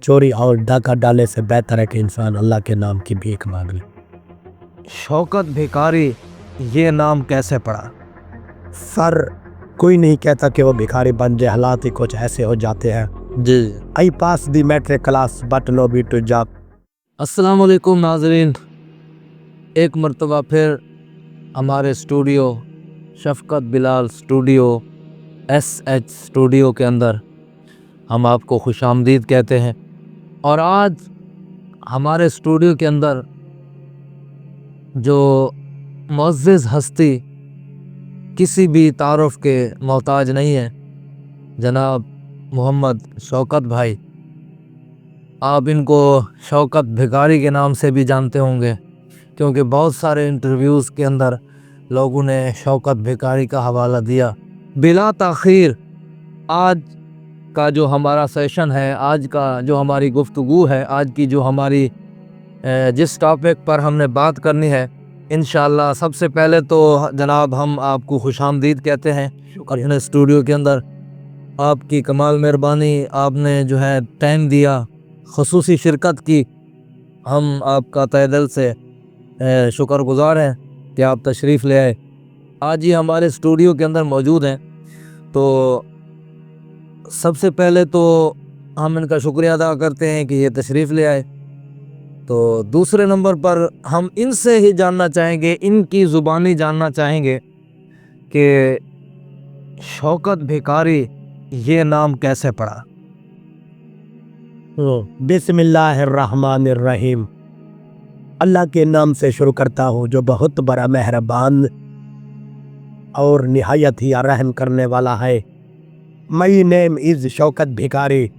चोरी और डाका डालने से बेहतर है कि इंसान अल्लाह के नाम की भीख मांग ले। शौकत भिखारी ये नाम कैसे पड़ा? सर कोई नहीं कहता कि वो भिखारी बन जाए, हालात ही कुछ ऐसे हो जाते हैं। जी। I pass the matric class but no be to job. अस्सलाम वालेकुम नाज़रीन, एक मरतबा फिर हमारे studio Shafqat Bilal studio SH studio के अंदर हम आपको खुशामदीद कहते हैं। और आज हमारे स्टूडियो के अंदर जो मुअज़्ज़िज़ हस्ती किसी भी तारुफ के मोहताज नहीं है, जनाब मोहम्मद शौकत भाई। आप इनको शौकत भिखारी के नाम से भी जानते होंगे, क्योंकि बहुत सारे इंटरव्यूज़ के अंदर लोगों ने शौकत भिखारी का हवाला दिया। बिला ताख़ीर आज का जो हमारा सेशन है, आज का जो हमारी गुफ्तगू है, आज की जो हमारी जिस टॉपिक पर हमने बात करनी है, इंशाअल्लाह सबसे पहले तो जनाब हम आपको खुशामदीद कहते हैं शुक्र स्टूडियो के अंदर। आपकी कमाल मेहरबानी, आपने जो है टाइम दिया, ख़ुसूसी शिरकत की, हम आपका तहे दिल से शुक्रगुज़ार हैं कि आप तशरीफ़ ले आए। आज ही हमारे स्टूडियो के अंदर मौजूद हैं, तो सबसे पहले तो हम इनका शुक्रिया अदा करते हैं कि ये तशरीफ़ ले आए। तो दूसरे नंबर पर हम इनसे ही जानना चाहेंगे, इनकी ज़ुबानी जानना चाहेंगे कि शौकत भिखारी ये नाम कैसे पड़ा। बिस्मिल्लाहिर्रहमानिर्रहीम। अल्लाह के नाम से शुरू करता हूँ जो बहुत बड़ा मेहरबान और निहायत ही रहम करने वाला है। माई नेम इज़ शौकत भिखारी।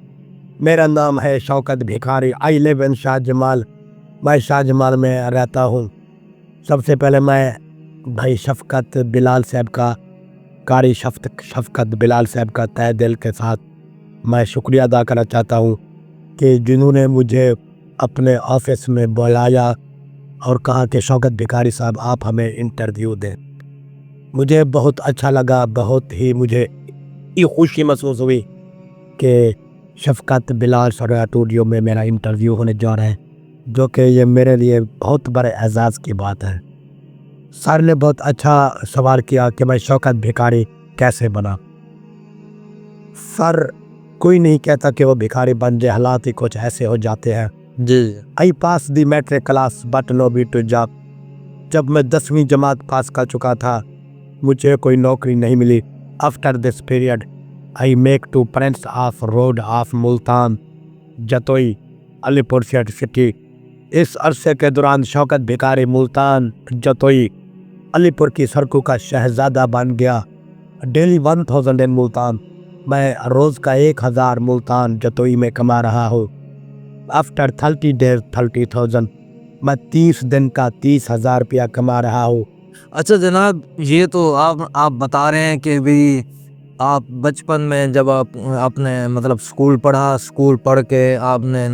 मेरा नाम है शौकत भिखारी। I live in Shah Jamal. मैं शाह जमाल में रहता हूँ। सबसे पहले मैं भाई शफ़क़त बिलाल साहब का, कारी शफ़क़त बिलाल साहब का तहे दिल के साथ मैं शुक्रिया अदा करना चाहता हूँ कि जिन्होंने मुझे अपने ऑफिस में बुलाया और कहा कि शौकत भिखारी साहब आप हमें इंटरव्यू दें। मुझे बहुत अच्छा लगा, बहुत ही मुझे ये खुशी महसूस हुई कि शफ़क़त बिलाल स्टूडियो में मेरा इंटरव्यू होने जा रहा है, जो कि ये मेरे लिए बहुत बड़े एजाज़ की बात है। सर ने बहुत अच्छा सवाल किया कि मैं शौकत भिखारी कैसे बना। सर कोई नहीं कहता कि वो भिखारी बन जाए, हालात ही कुछ ऐसे हो जाते हैं। जी। I pass the matric class but no be to job. जब मैं 10वीं जमात पास कर चुका था, मुझे कोई नौकरी नहीं मिली। After this period I make to prince of road of Multan Jatoi Alipur city. इस अरसे के दौरान शौकत भिखारी मुल्तान जतोई अलीपुर की सड़कों का शहजादा बन गया। डेली 1000 इन मुल्तान। मैं रोज़ का 1000 मुल्तान जतोई में कमा रहा हूँ। After 30 days 30,000। मैं 30 दिन का 30,000 रुपया कमा रहा हूँ। अच्छा जनाब, ये तो आप बता रहे हैं कि भी आप बचपन में जब आपने मतलब स्कूल पढ़ा, स्कूल पढ़ के आपने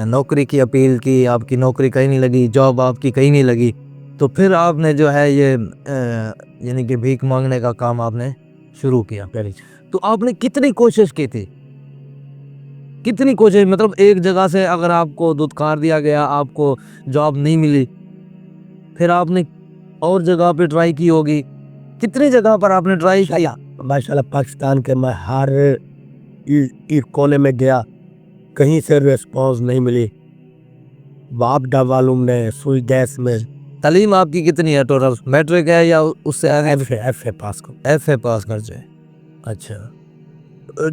नौकरी की अपील की, आपकी नौकरी कहीं नहीं लगी, जॉब आपकी कहीं नहीं लगी, तो फिर आपने जो है ये यानी कि भीख मांगने का काम आपने शुरू किया। तो आपने कितनी कोशिश की थी, कितनी कोशिश, मतलब एक जगह से अगर आपको दुत्कार दिया गया, आपको जॉब नहीं मिली, फिर आपने और जगह पे ट्राई की होगी, कितनी जगह पर आपने ट्राई किया? माशाल्लाह पाकिस्तान के मैं हर एक कोने में गया, कहीं से रिस्पॉन्स नहीं मिली। वापडा वालों ने सुई गैस में। तालीम आपकी कितनी है टोटल? मैट्रिक है या उससे एफ ए पास कर जाए। अच्छा।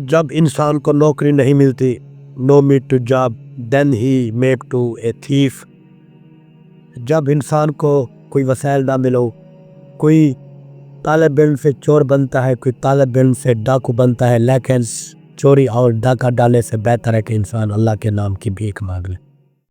जब इंसान को नौकरी नहीं मिलती, no meet to job, then he make to a thief. जब इंसान को कोई वसाइल ना मिलो, कोई तालिब इल्म से चोर बनता है, कोई तालिब इल्म से डाकू बनता है, लेकिन चोरी और डाका डालने से बेहतर है कि इंसान अल्लाह के नाम की भीख मांग ले।